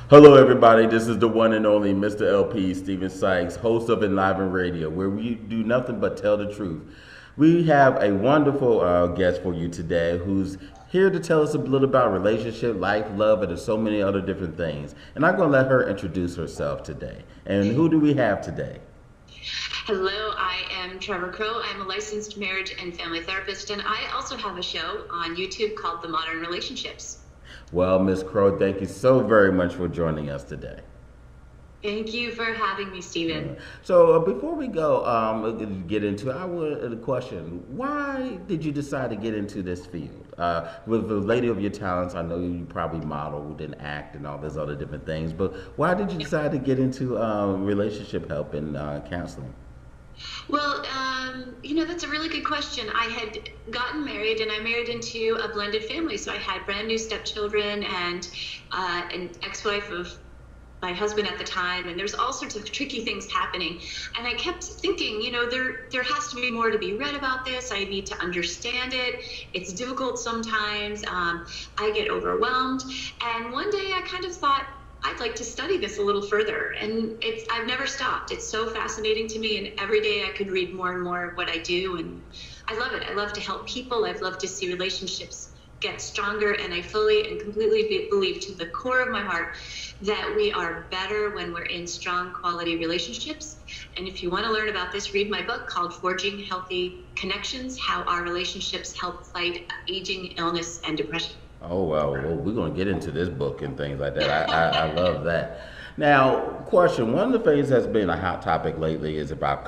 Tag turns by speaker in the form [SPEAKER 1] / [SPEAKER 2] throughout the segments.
[SPEAKER 1] Hello, everybody. This is the one and only Mr. LP, Stephen Sykes, host of Enliven Radio, where we do nothing but tell the truth. We have a wonderful guest for you today who's here to tell us a little about relationship, life, love, and so many other different things. And I'm going to let her introduce herself today. And who do we have today?
[SPEAKER 2] Hello, I am Trevor Crow. I'm a licensed marriage and family therapist, and I also have a show on YouTube called The Modern Relationships.
[SPEAKER 1] Well, Miss Crow, thank you so very much for joining us today.
[SPEAKER 2] Thank you for having me, Stephen.
[SPEAKER 1] So before we go get into it, I would a question: why did you decide to get into this field? With the lady of your talents, I know you probably modeled and act and all those other different things, but why did you decide to get into relationship help and counseling?
[SPEAKER 2] Well, that's a really good question. I had gotten married, and I married into a blended family, so I had brand new stepchildren and an ex-wife of my husband at the time, and there's all sorts of tricky things happening. And I kept thinking, there has to be more to be read about this. I need to understand it. It's difficult sometimes. I get overwhelmed. And one day I kind of thought, I'd like to study this a little further. And I've never stopped. It's so fascinating to me. And every day I could read more and more of what I do. And I love it. I love to help people. I've loved to see relationships get stronger. And I fully and completely believe to the core of my heart that we are better when we're in strong quality relationships. And if you want to learn about this, read my book called Forging Healthy Connections: How Our Relationships Help Fight Aging, Illness, and Depression.
[SPEAKER 1] Oh well, we're gonna get into this book and things like that. I love that. Now, question: one of the things that's been a hot topic lately is about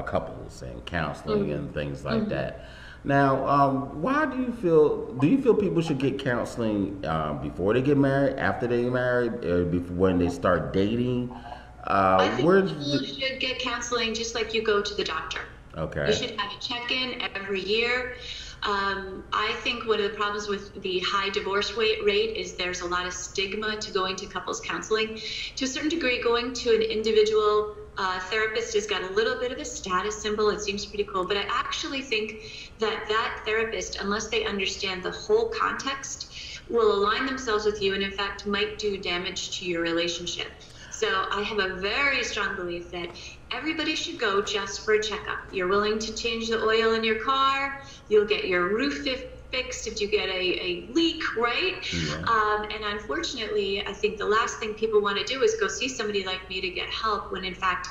[SPEAKER 1] couples and counseling
[SPEAKER 2] Mm-hmm.
[SPEAKER 1] and things like
[SPEAKER 2] Mm-hmm.
[SPEAKER 1] that. Now, why do you feel? Do you feel people should get counseling before they get married, after they get married, or before when they start dating?
[SPEAKER 2] I think
[SPEAKER 1] Where's
[SPEAKER 2] people
[SPEAKER 1] the
[SPEAKER 2] should get counseling just like you go to the doctor. You
[SPEAKER 1] okay?
[SPEAKER 2] should have a check-in every year. I think one of the problems with the high divorce rate is there's a lot of stigma to going to couples counseling. To a certain degree, going to an individual therapist has got a little bit of a status symbol. It seems pretty cool, but I actually think that therapist, unless they understand the whole context, will align themselves with you and in fact might do damage to your relationship. So I have a very strong belief that everybody should go just for a checkup. You're willing to change the oil in your car, you'll get your roof fixed if you get a leak, right?
[SPEAKER 1] Yeah.
[SPEAKER 2] And unfortunately, I think the last thing people want to do is go see somebody like me to get help when in fact,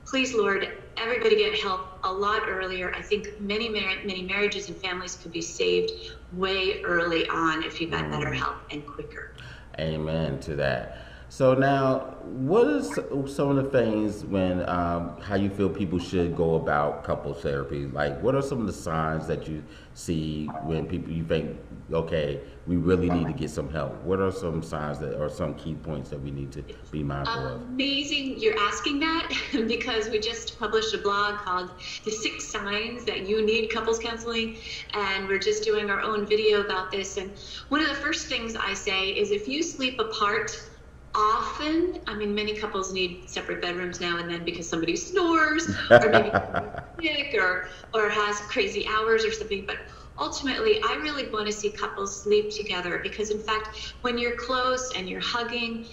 [SPEAKER 2] please Lord, everybody get help a lot earlier. I think many marriages and families could be saved way early on if you got better help and quicker.
[SPEAKER 1] Amen to that. So now, what is some of the things when how you feel people should go about couples therapy? Like, what are some of the signs that you see when people you think, okay, we really need to get some help? What are some signs that or some key points that we need to be mindful of?
[SPEAKER 2] Amazing you're asking that because we just published a blog called The Six Signs That You Need Couples Counseling, and we're just doing our own video about this. And one of the first things I say is if you sleep apart often, I mean, many couples need separate bedrooms now and then because somebody snores or maybe sick or has crazy hours or something. But ultimately, I really want to see couples sleep together because, in fact, when you're close and you're hugging,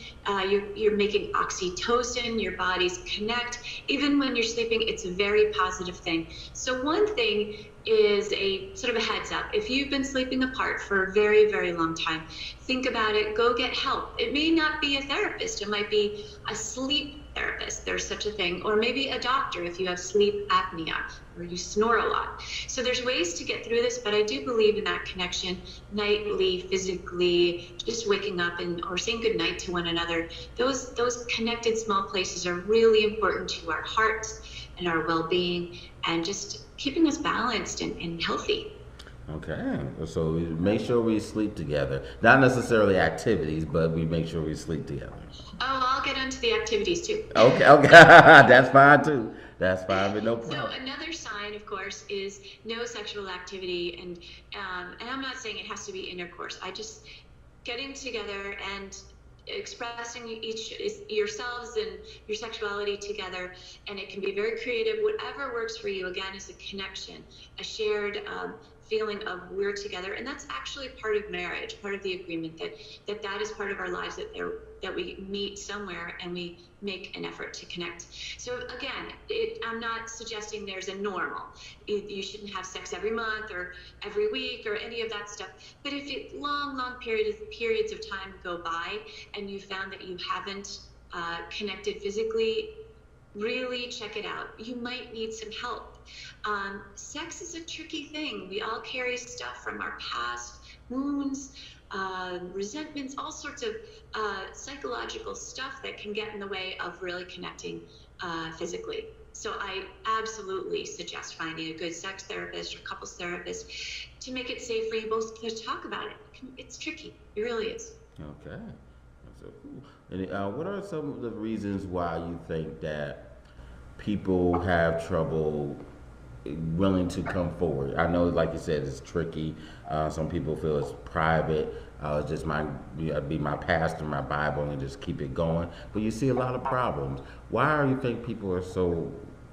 [SPEAKER 2] you're making oxytocin, your bodies connect. Even when you're sleeping, it's a very positive thing. So one thing is a sort of a heads up. If you've been sleeping apart for a very, very long time, think about it, go get help. It may not be a therapist, it might be a sleep therapist, there's such a thing, or maybe a doctor if you have sleep apnea or you snore a lot. So there's ways to get through this, but I do believe in that connection nightly, physically, just waking up and or saying good night to one another. Those connected small places are really important to our hearts and our well-being and just keeping us balanced and healthy.
[SPEAKER 1] Okay, so we make sure we sleep together. Not necessarily activities, but we make sure we sleep together.
[SPEAKER 2] Oh, I'll get into the activities too.
[SPEAKER 1] Okay, okay, that's fine too. That's fine, but no
[SPEAKER 2] So
[SPEAKER 1] problem.
[SPEAKER 2] another sign, of course, is no sexual activity, and I'm not saying it has to be intercourse. I just getting together and expressing each yourselves and your sexuality together, and it can be very creative. Whatever works for you, again, is a connection, a shared feeling of we're together, and that's actually part of marriage, part of the agreement that is part of our lives, that we meet somewhere and we make an effort to connect. So again, I'm not suggesting there's a normal. You shouldn't have sex every month or every week or any of that stuff. But if long periods of time go by and you found that you haven't connected physically, really check it out. You might need some help. Sex is a tricky thing. We all carry stuff from our past, wounds, resentments, all sorts of psychological stuff that can get in the way of really connecting physically. So I absolutely suggest finding a good sex therapist or couples therapist to make it safe for you both to talk about it. It's tricky. It really is.
[SPEAKER 1] Okay. So, and what are some of the reasons why you think that people have trouble willing to come forward? I know, like you said, it's tricky. Some people feel it's private. Just be my pastor, my Bible, and just keep it going. But you see a lot of problems. Why do you think people are so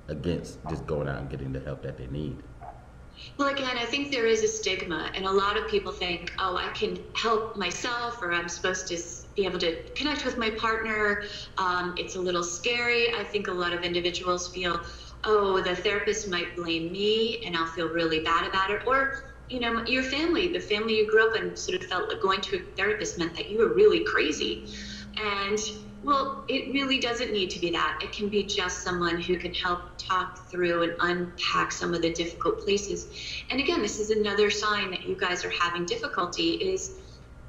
[SPEAKER 1] against just going out and getting the help that they need?
[SPEAKER 2] Well, again, I think there is a stigma, and a lot of people think, oh, I can help myself, or I'm supposed to be able to connect with my partner. It's a little scary. I think a lot of individuals feel, oh, the therapist might blame me, and I'll feel really bad about it. Or, your family, the family you grew up in, sort of felt like going to a therapist meant that you were really crazy. And well, it really doesn't need to be that. It can be just someone who can help talk through and unpack some of the difficult places. And again, this is another sign that you guys are having difficulty. Is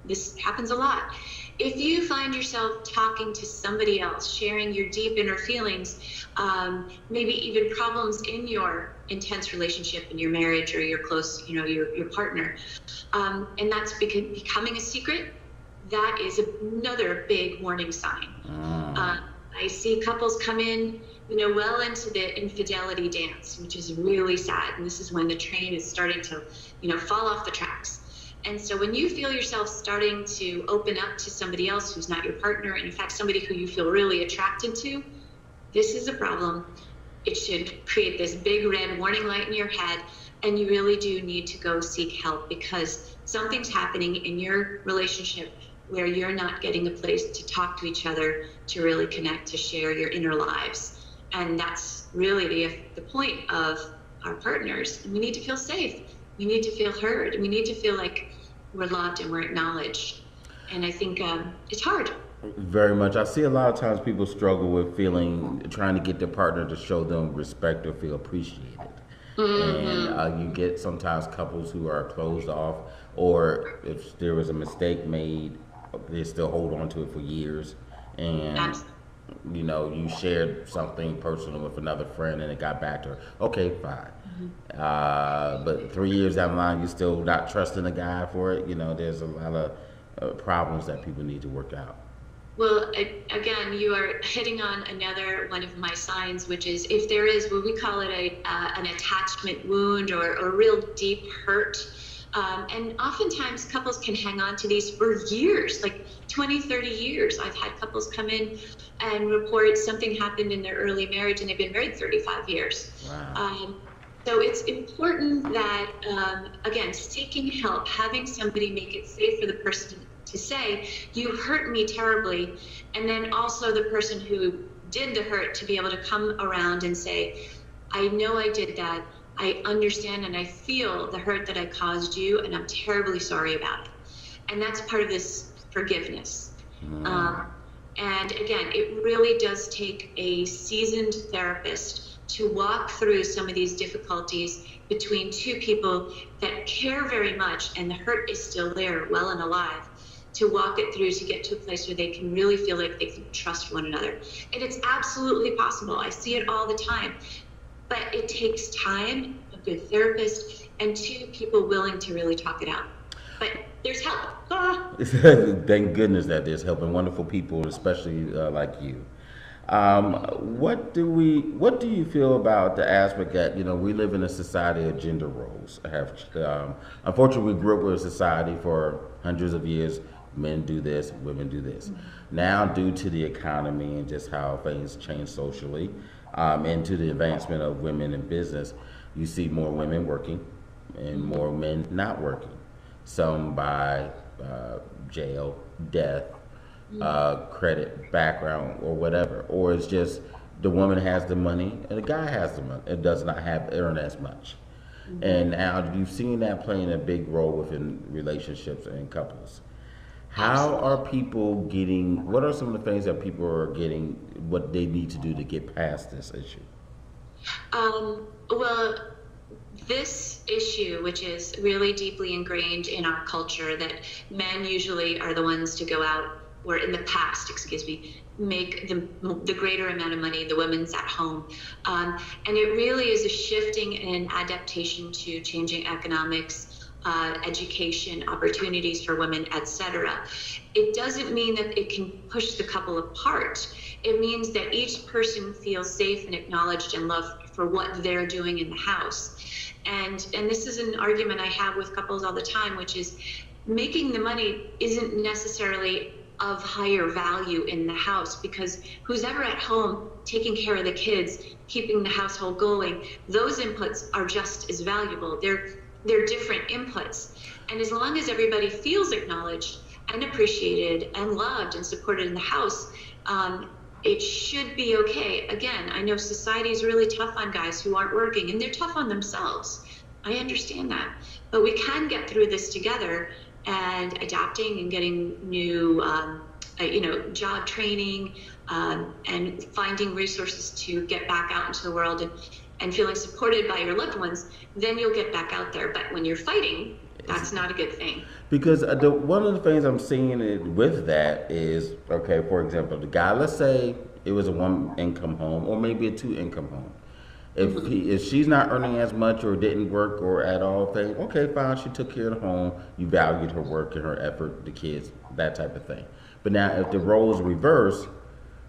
[SPEAKER 2] this happens a lot. If you find yourself talking to somebody else, sharing your deep inner feelings, maybe even problems in your intense relationship in your marriage or your close, your partner, and that's becoming a secret, that is another big warning sign. I see couples come in, well into the infidelity dance, which is really sad. And this is when the train is starting to, fall off the tracks. And so when you feel yourself starting to open up to somebody else who's not your partner, and in fact, somebody who you feel really attracted to, this is a problem. It should create this big red warning light in your head. And you really do need to go seek help, because something's happening in your relationship where you're not getting a place to talk to each other, to really connect, to share your inner lives. And that's really the point of our partners. And we need to feel safe. We need to feel heard. We need to feel like we're loved and we're acknowledged. And I think it's hard.
[SPEAKER 1] Very much. I see a lot of times people struggle with trying to get their partner to show them respect or feel appreciated. Mm-hmm. And you get sometimes couples who are closed off, or if there was a mistake made, they still hold on to it for years. And
[SPEAKER 2] Absolutely.
[SPEAKER 1] You shared something personal with another friend and it got back to her. Okay, fine. Mm-hmm. But 3 years down the line, you're still not trusting the guy for it. There's a lot of problems that people need to work out.
[SPEAKER 2] Well, again, you are hitting on another one of my signs, which is if there is what we call it an attachment wound or a real deep hurt. And oftentimes couples can hang on to these for years, like 20, 30 years. I've had couples come in and report something happened in their early marriage and they've been married 35 years.
[SPEAKER 1] Wow.
[SPEAKER 2] So it's important that, again, seeking help, having somebody make it safe for the person to say, you hurt me terribly. And then also the person who did the hurt to be able to come around and say, I know I did that. I understand and I feel the hurt that I caused you, and I'm terribly sorry about it. And that's part of this forgiveness. And again, it really does take a seasoned therapist to walk through some of these difficulties between two people that care very much, and the hurt is still there, well and alive, to walk it through to get to a place where they can really feel like they can trust one another. And it's absolutely possible. I see it all the time. But it takes time, a good therapist, and two people willing to really talk it out. But there's help.
[SPEAKER 1] Thank goodness that there's help, and wonderful people, especially like you. What do you feel about the aspect that we live in a society of gender roles? Unfortunately, we grew up with a society for hundreds of years. Men do this, women do this. Mm-hmm. Now, due to the economy and just how things change socially, and to the advancement of women in business, you see more women working, and more men not working. Some by jail, death, credit, background, or whatever. Or it's just the woman has the money and the guy has the money. It does not have earn as much. And now you've seen that playing a big role within relationships and couples. How are people getting, what are some of the things that people are getting, what they need to do to get past this issue?
[SPEAKER 2] Well, this issue, which is really deeply ingrained in our culture, that men usually are the ones to go out, or in the past, excuse me, make the greater amount of money, the women's at home. And it really is a shifting and adaptation to changing economics, education, opportunities for women, etc. It doesn't mean that it can push the couple apart. It means that each person feels safe and acknowledged and loved for what they're doing in the house. And this is an argument I have with couples all the time, which is making the money isn't necessarily of higher value in the house, because who's ever at home taking care of the kids, keeping the household going, those inputs are just as valuable. They're different inputs. And as long as everybody feels acknowledged and appreciated and loved and supported in the house, it should be okay. Again, I know society is really tough on guys who aren't working, and they're tough on themselves. I understand that. But we can get through this together, and adapting and getting new, job training, and finding resources to get back out into the world and feeling supported by your loved ones, then you'll get back out there. But when you're fighting, that's not a good thing.
[SPEAKER 1] Because one of the things I'm seeing with that is, okay, for example, the guy, let's say it was a one income home or maybe a two income home. If she's not earning as much or didn't work or at all, think, okay, fine, she took care of the home, you valued her work and her effort, the kids, that type of thing. But now if the roles reverse,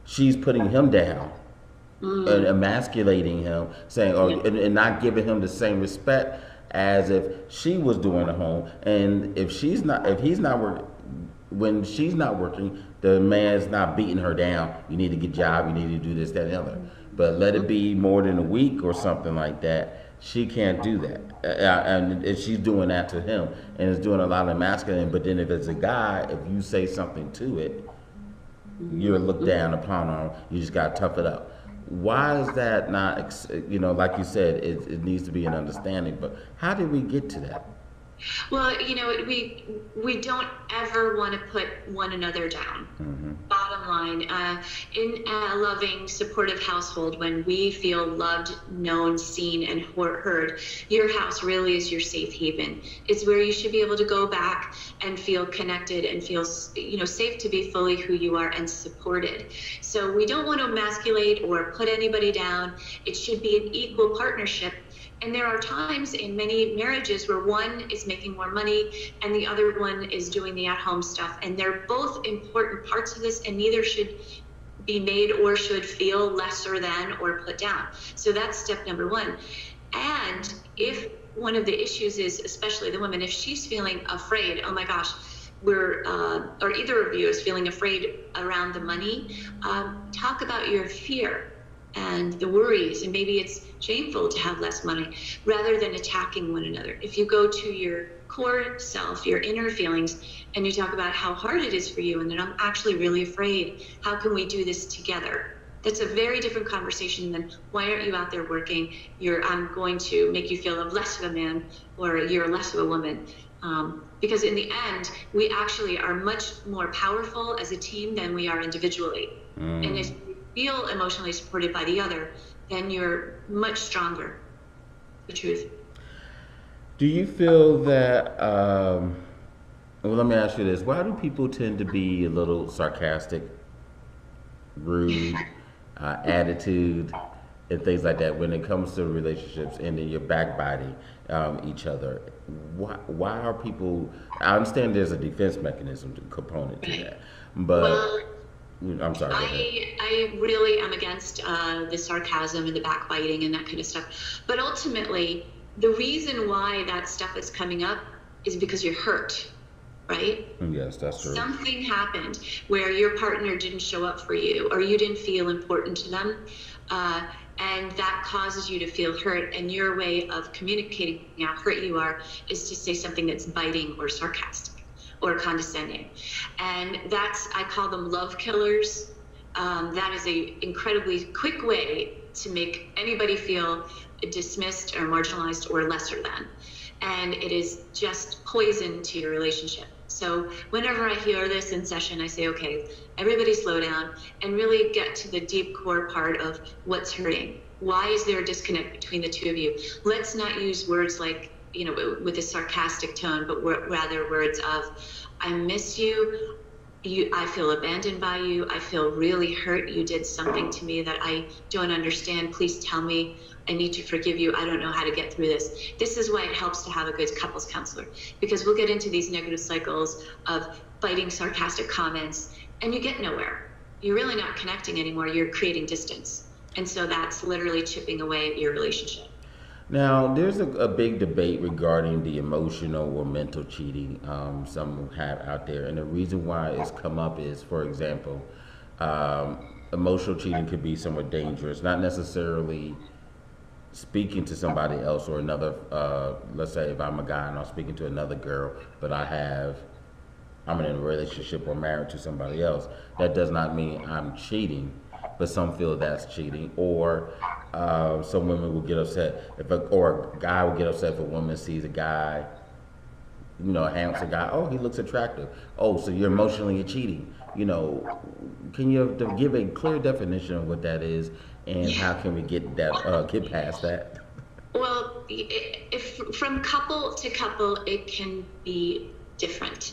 [SPEAKER 1] she's putting him down and emasculating him, saying, and not giving him the same respect as if she was doing the home. And if he's not working, when she's not working, the man's not beating her down. You need to get a job, you need to do this, that, and the other. But let it be more than a week or something like that, she can't do that. And she's doing that to him, and it's doing a lot of masculine. But then if it's a guy, if you say something to it, you're looked down upon her. You just got to tough it up. Why is that not, like you said, it needs to be an understanding. But how did we get to that?
[SPEAKER 2] Well, we don't ever want to put one another down. Bottom line, in a loving, supportive household, when we feel loved, known, seen, and heard, your house really is your safe haven. It's where you should be able to go back and feel connected and feel, safe to be fully who you are and supported. So we don't want to emasculate or put anybody down. It should be an equal partnership. And there are times in many marriages where one is making more money and the other one is doing the at-home stuff. And they're both important parts of this, and neither should be made or should feel lesser than or put down. So that's step number one. And if one of the issues is, especially the woman, if she's feeling afraid, oh my gosh, or either of you is feeling afraid around the money, talk about your fear and the worries, and maybe it's shameful to have less money, rather than attacking one another. If you go to your core self, your inner feelings, and you talk about how hard it is for you, and that I'm actually really afraid, how can we do this together? That's a very different conversation than, why aren't you out there working? I'm going to make you feel less of a man, or you're less of a woman. Because in the end, we actually are much more powerful as a team than we are individually. And if you feel emotionally supported by the other, then you're much stronger. The truth.
[SPEAKER 1] Do you feel that, well, let me ask you this. Why do people tend to be a little sarcastic, rude, attitude, and things like that when it comes to relationships, and then you're backbiting each other? Why are people, I understand there's a defense mechanism component to that, but...
[SPEAKER 2] Well,
[SPEAKER 1] I'm sorry.
[SPEAKER 2] I really am against the sarcasm and the backbiting and that kind of stuff. But ultimately, the reason why that stuff is coming up is because you're hurt, right?
[SPEAKER 1] Yes, that's true.
[SPEAKER 2] Something happened where your partner didn't show up for you, or you didn't feel important to them. and that causes you to feel hurt. And your way of communicating how hurt you are is to say something that's biting or sarcastic or condescending. And I call them love killers. That is a incredibly quick way to make anybody feel dismissed or marginalized or lesser than. And it is just poison to your relationship. So whenever I hear this in session, I say, okay, everybody slow down and really get to the deep core part of what's hurting. Why is there a disconnect between the two of you? Let's not use words like, with a sarcastic tone, but rather words of, I miss you. I feel abandoned by you. I feel really hurt. You did something to me that I don't understand. Please tell me. I need to forgive you. I don't know how to get through this. This is why it helps to have a good couples counselor, because we'll get into these negative cycles of biting, sarcastic comments, and you get nowhere. You're really not connecting anymore. You're creating distance. And so that's literally chipping away at your relationship.
[SPEAKER 1] Now, there's a big debate regarding the emotional or mental cheating some have out there. And the reason why it's come up is, for example, emotional cheating could be somewhat dangerous, not necessarily speaking to somebody else or another, let's say if I'm a guy and I'm speaking to another girl, but I'm in a relationship or married to somebody else. That does not mean I'm cheating, but some feel that's cheating. Or some women will get upset or a guy will get upset if a woman sees a guy, a handsome guy. Oh, he looks attractive. Oh, so you're emotionally cheating. Can you give a clear definition of what that is, and how can we get past that?
[SPEAKER 2] Well, if from couple to couple, it can be different.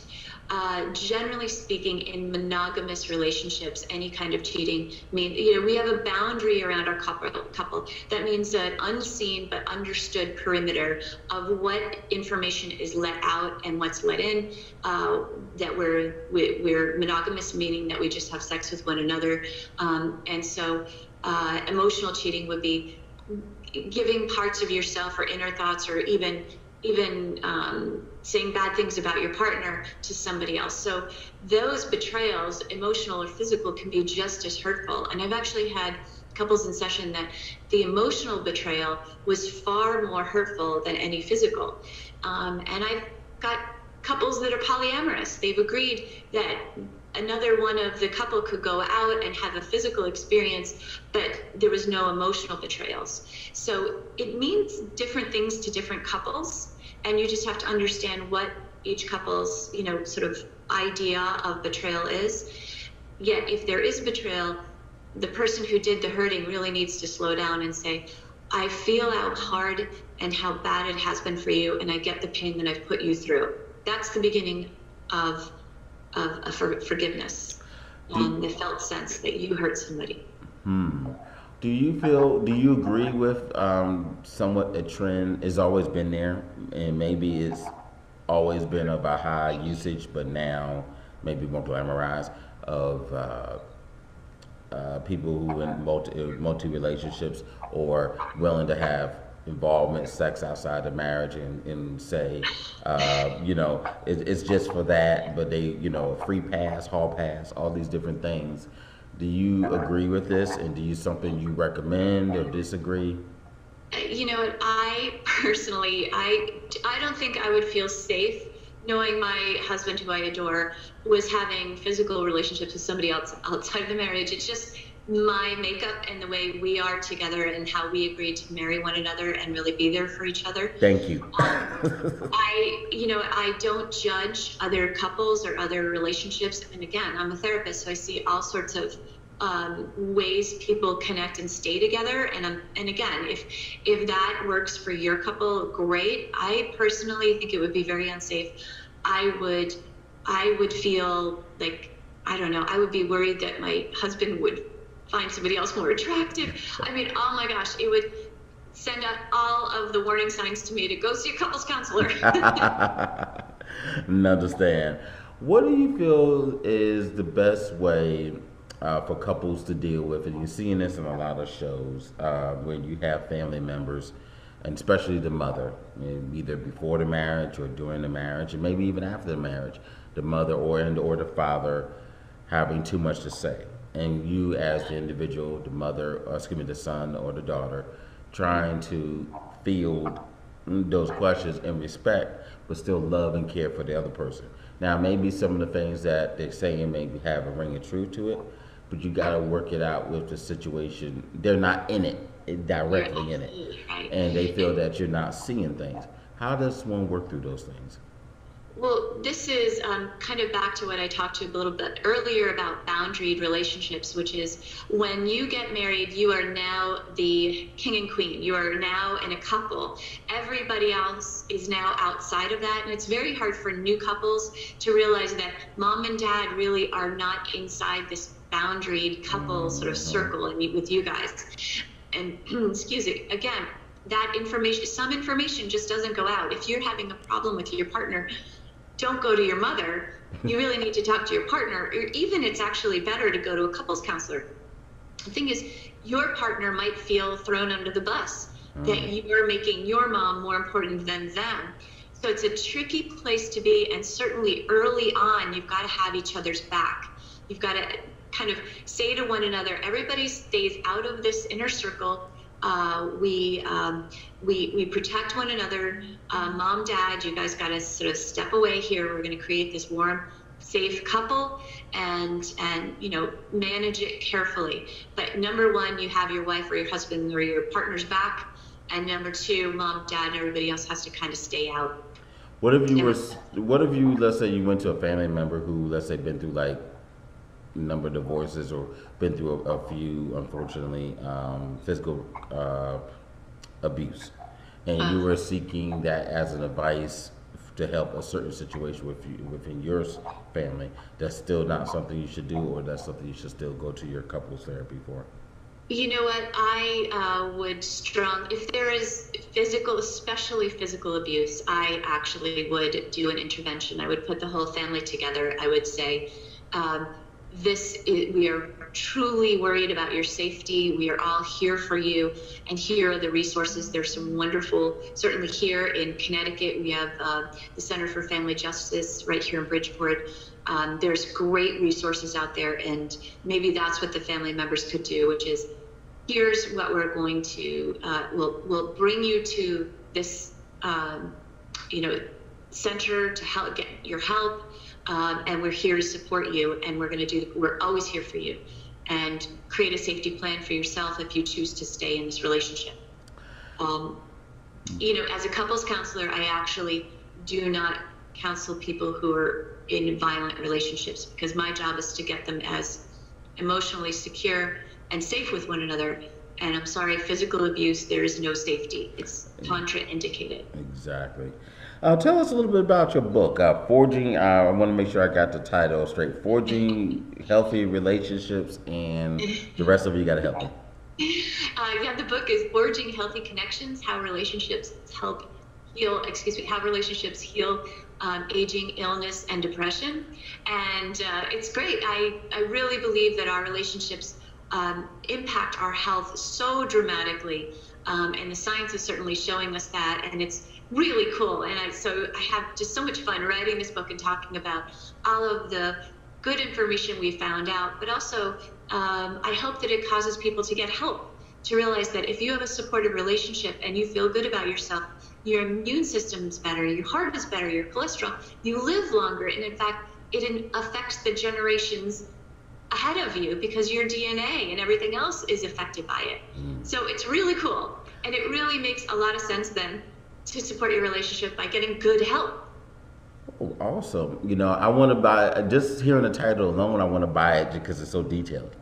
[SPEAKER 2] Generally speaking, in monogamous relationships, any kind of cheating we have a boundary around our couple. That means an unseen but understood perimeter of what information is let out and what's let in. That we're monogamous, meaning that we just have sex with one another. And so emotional cheating would be giving parts of yourself or inner thoughts, or even saying bad things about your partner to somebody else. So those betrayals, emotional or physical, can be just as hurtful. And I've actually had couples in session that the emotional betrayal was far more hurtful than any physical. And I've got couples that are polyamorous. They've agreed that another one of the couple could go out and have a physical experience, but there was no emotional betrayals. So it means different things to different couples. And you just have to understand what each couple's, sort of idea of betrayal is. Yet if there is betrayal, the person who did the hurting really needs to slow down and say, I feel how hard and how bad it has been for you, and I get the pain that I've put you through. That's the beginning of forgiveness, and the felt sense that you hurt somebody.
[SPEAKER 1] Do you agree with somewhat a trend has always been there, and maybe it's always been of a high usage, but now maybe more glamorized, of people who in multi relationships or willing to have involvement, sex outside the marriage, and say, it's just for that, but they, free pass, hall pass, all these different things. Do you agree with this, and do you something you recommend or disagree?
[SPEAKER 2] I personally, I don't think I would feel safe knowing my husband, who I adore, was having physical relationships with somebody else outside of the marriage. It's just my makeup and the way we are together and how we agreed to marry one another and really be there for each other.
[SPEAKER 1] Thank you.
[SPEAKER 2] I don't judge other couples or other relationships. And again, I'm a therapist, so I see all sorts of ways people connect and stay together. And again, if that works for your couple, great. I personally think it would be very unsafe. I would feel like, I don't know, I would be worried that my husband would find somebody else more attractive. I mean, oh my gosh, it would send out all of the warning signs to me to go see a couples counselor.
[SPEAKER 1] Understand. What do you feel is the best way for couples to deal with it? You're seeing this in a lot of shows when you have family members, and especially the mother, either before the marriage or during the marriage, and maybe even after the marriage, the mother or the father having too much to say. and you as the individual, the mother, or excuse me, the son or the daughter, trying to field those questions in respect, but still love and care for the other person. Now, maybe some of the things that they're saying maybe have a ring of truth to it, but you got to work it out with the situation. They're not in it, directly in it,
[SPEAKER 2] Right.
[SPEAKER 1] and they feel that you're not seeing things. How does one work through those things?
[SPEAKER 2] Well, this is kind of back to what I talked to a little bit earlier about boundaried relationships, which is when you get married, you are now the king and queen. You are now in a couple. Everybody else is now outside of that. And it's very hard for new couples to realize that mom and dad really are not inside this boundaried couple sort of circle and with you guys. And excuse me, again, that information, some information just doesn't go out. If you're having a problem with your partner, don't go to your mother. You really need to talk to your partner. Or even it's actually better to go to a couples counselor. The thing is, your partner might feel thrown under the bus, that you're making your mom more important than them. So it's a tricky place to be, and certainly early on, you've got to have each other's back. You've got to kind of say to one another, everybody stays out of this inner circle. We protect one another. Mom, dad, you guys got to sort of step away here. We're going to create this warm, safe couple, and manage it carefully. But number one, you have your wife or your husband or your partner's back, and number two, mom, dad, and everybody else has to kind of stay out.
[SPEAKER 1] What if you, let's say you went to a family member who, let's say, been through like a number of divorces or been through a few, unfortunately, physical abuse, and you were seeking that as an advice to help a certain situation within your family, that's still not something you should do, or that's something you should still go to your couples therapy for?
[SPEAKER 2] You know what? I would if there is physical, especially physical abuse, I actually would do an intervention. I would put the whole family together. I would say, we are truly worried about your safety. We are all here for you, and here are the resources. There's some wonderful, certainly here in Connecticut, we have the Center for Family Justice right here in Bridgeport. There's great resources out there, and maybe that's what the family members could do, which is, here's what we're going to, we'll bring you to this, center to help get your help. And we're here to support you, and we're always here for you, and create a safety plan for yourself if you choose to stay in this relationship. As a couples counselor, I actually do not counsel people who are in violent relationships, because my job is to get them as emotionally secure and safe with one another. And I'm sorry, physical abuse, there is no safety. It's contraindicated.
[SPEAKER 1] Exactly. Tell us a little bit about your book, Forging. I want to make sure I got the title straight. Forging Healthy Relationships, and the rest of it you got to help me.
[SPEAKER 2] The book is Forging Healthy Connections: How Relationships How Relationships Heal Aging, Illness, and Depression. And it's great. I really believe that our relationships impact our health so dramatically, and the science is certainly showing us that, and it's really cool. And I have just so much fun writing this book and talking about all of the good information we found out, but also I hope that it causes people to get help, to realize that if you have a supportive relationship and you feel good about yourself, your immune system is better, your heart is better, your cholesterol, you live longer, and in fact, it affects the generations ahead of you, because your DNA and everything else is affected by it. So it's really cool, and it really makes a lot of sense then to support your relationship by getting good help.
[SPEAKER 1] Oh, awesome. I want to buy, just hearing the title alone, I want to buy it because it's so detailed.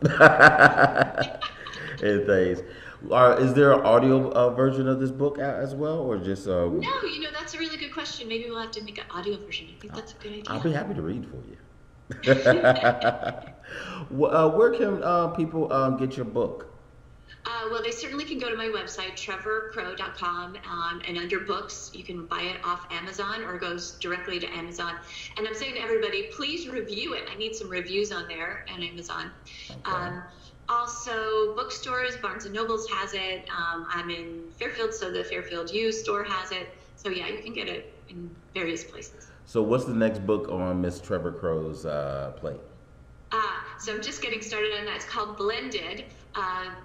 [SPEAKER 1] And things. Is there an audio version of this book out as well, or just?
[SPEAKER 2] No, that's a really good question. Maybe we'll have to make an audio version. I think that's a good idea.
[SPEAKER 1] I'll be happy to read for you. Where can people get your book?
[SPEAKER 2] Well, they certainly can go to my website, trevorcrow.com, and under books, you can buy it off Amazon, or goes directly to Amazon. And I'm saying to everybody, please review it. I need some reviews on there on Amazon. Okay. Also, bookstores, Barnes & Nobles has it. I'm in Fairfield, so the Fairfield U store has it. So yeah, you can get it in various places.
[SPEAKER 1] So what's the next book on Miss Trevor Crow's plate?
[SPEAKER 2] So I'm just getting started on that. It's called Blended,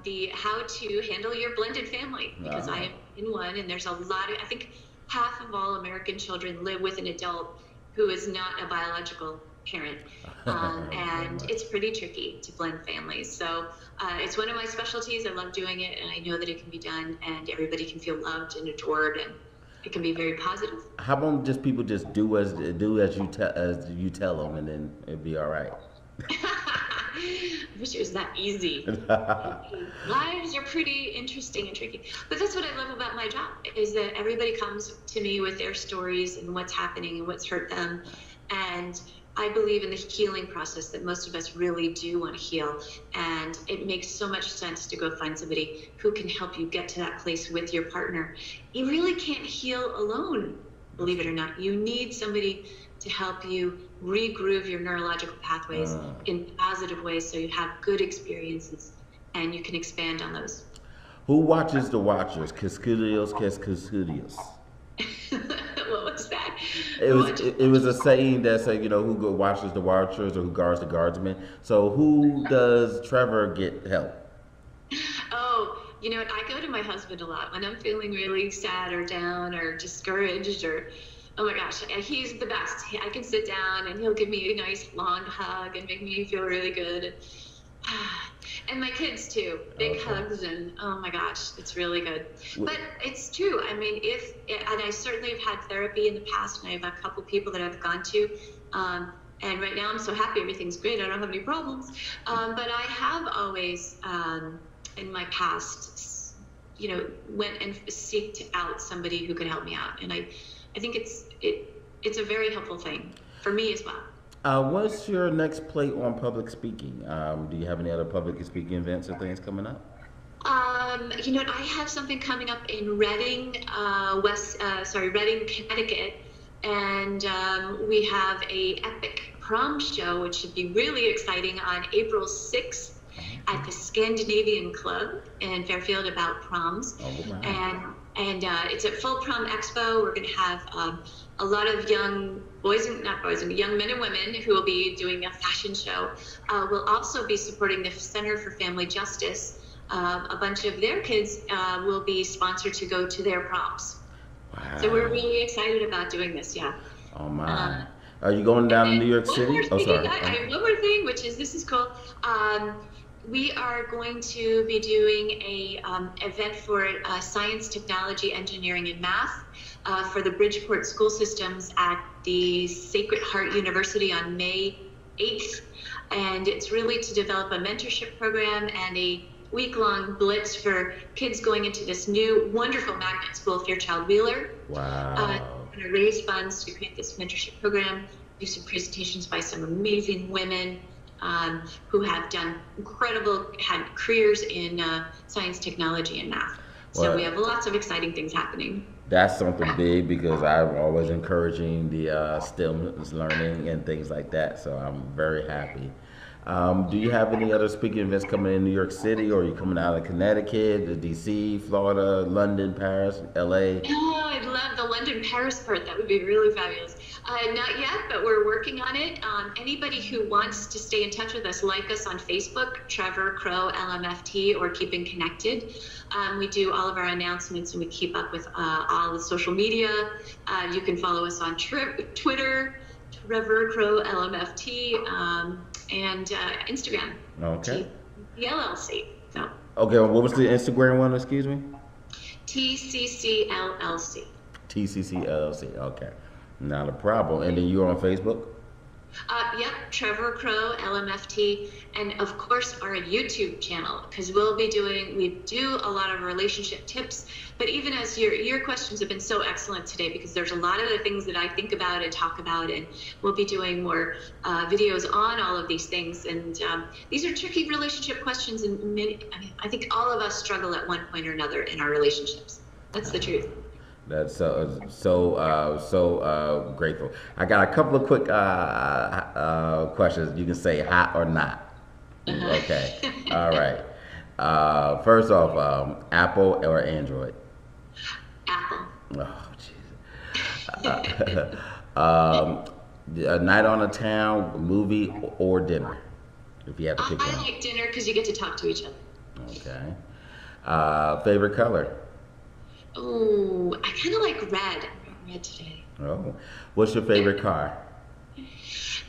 [SPEAKER 2] the how to handle your blended family, because I am in one, and there's a lot of, I think half of all American children live with an adult who is not a biological parent. And it's pretty tricky to blend families. So it's one of my specialties. I love doing it, and I know that it can be done, and everybody can feel loved and adored, and it can be very positive.
[SPEAKER 1] How about just people just do as you tell them, and then it'd be all right.
[SPEAKER 2] I wish it was that easy. Lives are pretty interesting and tricky. But that's what I love about my job, is that everybody comes to me with their stories and what's happening and what's hurt them. And I believe in the healing process, that most of us really do want to heal. And it makes so much sense to go find somebody who can help you get to that place with your partner. You really can't heal alone, believe it or not. You need somebody to help you regroove your neurological pathways in positive ways, so you have good experiences and you can expand on those.
[SPEAKER 1] Who watches the watchers? Cascudios, Cascudios.
[SPEAKER 2] What was that?
[SPEAKER 1] It was a saying that said, watches the watchers or who guards the guardsmen. So who does Trevor get help?
[SPEAKER 2] Oh, you know what? I go to my husband a lot when I'm feeling really sad or down or discouraged, or oh my gosh, he's the best. I can sit down and he'll give me a nice long hug and make me feel really good. And my kids too, big hugs, and oh my gosh, it's really good. But it's true. I mean, and I certainly have had therapy in the past, and I have a couple people that I've gone to. And right now I'm so happy, everything's great, I don't have any problems. But I have always, in my past, went and seeked out somebody who could help me out. And I think it's a very helpful thing for me as well.
[SPEAKER 1] What's your next play on public speaking? Do you have any other public speaking events or things coming up?
[SPEAKER 2] You know what? I have something coming up in Reading, Reading, Connecticut, and we have a epic prom show, which should be really exciting, on April 6th at the Scandinavian Club in Fairfield, about proms.
[SPEAKER 1] Oh, wow.
[SPEAKER 2] And it's a full prom expo. We're going to have a lot of young young men and women who will be doing a fashion show. We'll also be supporting the Center for Family Justice. A bunch of their kids will be sponsored to go to their proms.
[SPEAKER 1] Wow.
[SPEAKER 2] So we're really excited about doing this, yeah.
[SPEAKER 1] Oh, my. Are you going down to New York City?
[SPEAKER 2] I have one more thing, which is, this is cool. We are going to be doing a event for science, technology, engineering, and math for the Bridgeport school systems at the Sacred Heart University on May 8th. And it's really to develop a mentorship program and a week-long blitz for kids going into this new wonderful magnet school, Fairchild Wheeler.
[SPEAKER 1] Wow.
[SPEAKER 2] We're going to raise funds to create this mentorship program, do some presentations by some amazing women who have had careers in science, technology, and math. So we have lots of exciting things happening.
[SPEAKER 1] That's something big, because I'm always encouraging the STEM learning and things like that. So I'm very happy. Do you have any other speaking events coming in New York City, or are you coming out of Connecticut, DC, Florida, London, Paris, LA?
[SPEAKER 2] Oh, I'd love the London, Paris part. That would be really fabulous. Not yet, but we're working on it. Anybody who wants to stay in touch with us, like us on Facebook, Trevor Crow LMFT, or Keeping Connected. We do all of our announcements, and we keep up with all the social media. You can follow us on Twitter, Trevor Crow LMFT, and Instagram.
[SPEAKER 1] Okay.
[SPEAKER 2] The LLC. So.
[SPEAKER 1] Okay, what was the Instagram one, excuse me?
[SPEAKER 2] TCC LLC.
[SPEAKER 1] TCC LLC, okay. Not a problem. And then you're on Facebook?
[SPEAKER 2] Yep, Trevor Crow, LMFT, and of course our YouTube channel, because we do a lot of relationship tips, but even as your questions have been so excellent today, because there's a lot of the things that I think about and talk about, and we'll be doing more videos on all of these things, and these are tricky relationship questions, and I think all of us struggle at one point or another in our relationships. That's the truth.
[SPEAKER 1] That's so grateful. I got a couple of quick questions. You can say hot or not. Okay. All right. First off, Apple or Android?
[SPEAKER 2] Apple.
[SPEAKER 1] Oh, Jesus. A night on the town, movie or dinner? If you had to pick
[SPEAKER 2] I
[SPEAKER 1] one.
[SPEAKER 2] like dinner because you get to talk to each other.
[SPEAKER 1] Okay. Favorite color?
[SPEAKER 2] Oh, I kind of like red. I'm wearing red today.
[SPEAKER 1] Oh. What's your favorite car?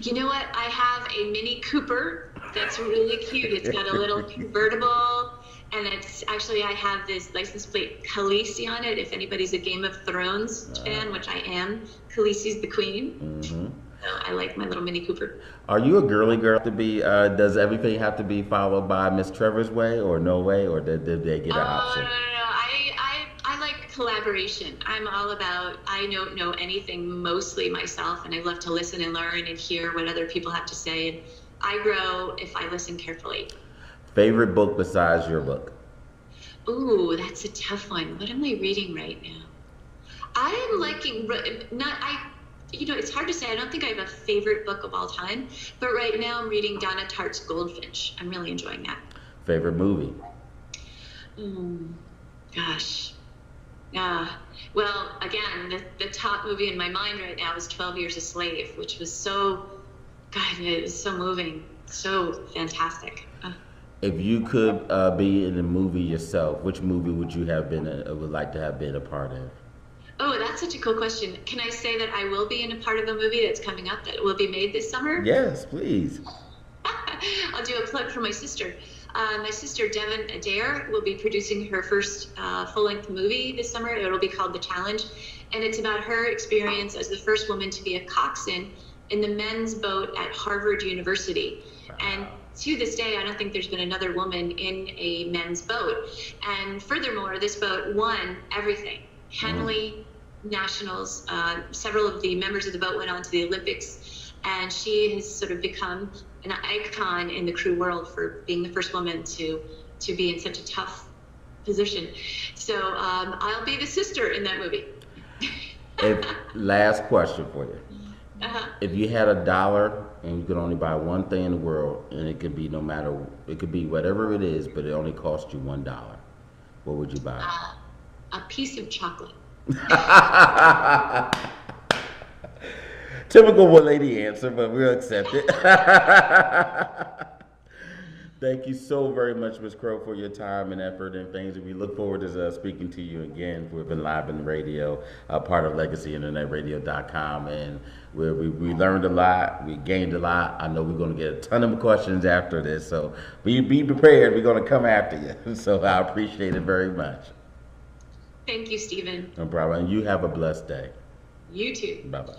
[SPEAKER 2] You know what? I have a Mini Cooper that's really cute. It's got a little convertible, and it's actually, I have this license plate Khaleesi on it. If anybody's a Game of Thrones fan, which I am, Khaleesi's the queen.
[SPEAKER 1] Mm-hmm.
[SPEAKER 2] So I like my little Mini Cooper.
[SPEAKER 1] Are you a girly girl to be? Does everything have to be followed by Miss Trevor's way, or no way, or did they get an option?
[SPEAKER 2] No. I like collaboration. I'm all about, I don't know anything mostly myself, and I love to listen and learn and hear what other people have to say. And I grow if I listen carefully.
[SPEAKER 1] Favorite book besides your book?
[SPEAKER 2] Ooh, that's a tough one. What am I reading right now? I am liking, it's hard to say. I don't think I have a favorite book of all time, but right now I'm reading Donna Tartt's Goldfinch. I'm really enjoying that.
[SPEAKER 1] Favorite movie?
[SPEAKER 2] Gosh. Well, again, the top movie in my mind right now is 12 Years a Slave, which was it was so moving, so fantastic.
[SPEAKER 1] If you could be in a movie yourself, which movie would you have would like to have been a part of?
[SPEAKER 2] Oh, that's such a cool question. Can I say that I will be in a part of a movie that's coming up that will be made this summer?
[SPEAKER 1] Yes, please.
[SPEAKER 2] I'll do a plug for my sister. My sister, Devin Adair, will be producing her first full-length movie this summer. It'll be called The Challenge, and it's about her experience as the first woman to be a coxswain in the men's boat at Harvard University.
[SPEAKER 1] Wow.
[SPEAKER 2] And to this day, I don't think there's been another woman in a men's boat. And furthermore, this boat won everything. Henley, nationals, several of the members of the boat went on to the Olympics, and she has sort of become an icon in the crew world for being the first woman to be in such a tough position. So I'll be the sister in that movie.
[SPEAKER 1] Last question for you. If you had $1 and you could only buy one thing in the world, and it could be it could be whatever it is, but it only cost you $1, what would you buy?
[SPEAKER 2] A piece of chocolate.
[SPEAKER 1] Typical one lady answer, but we'll accept it. Thank you so very much, Ms. Crow, for your time and effort and things. And we look forward to speaking to you again. We've been live in radio, part of LegacyInternetRadio.com, and we learned a lot. We gained a lot. I know we're going to get a ton of questions after this, so be prepared. We're going to come after you. So I appreciate it very much.
[SPEAKER 2] Thank you, Stephen.
[SPEAKER 1] No problem. And you have a blessed day.
[SPEAKER 2] You too.
[SPEAKER 1] Bye-bye.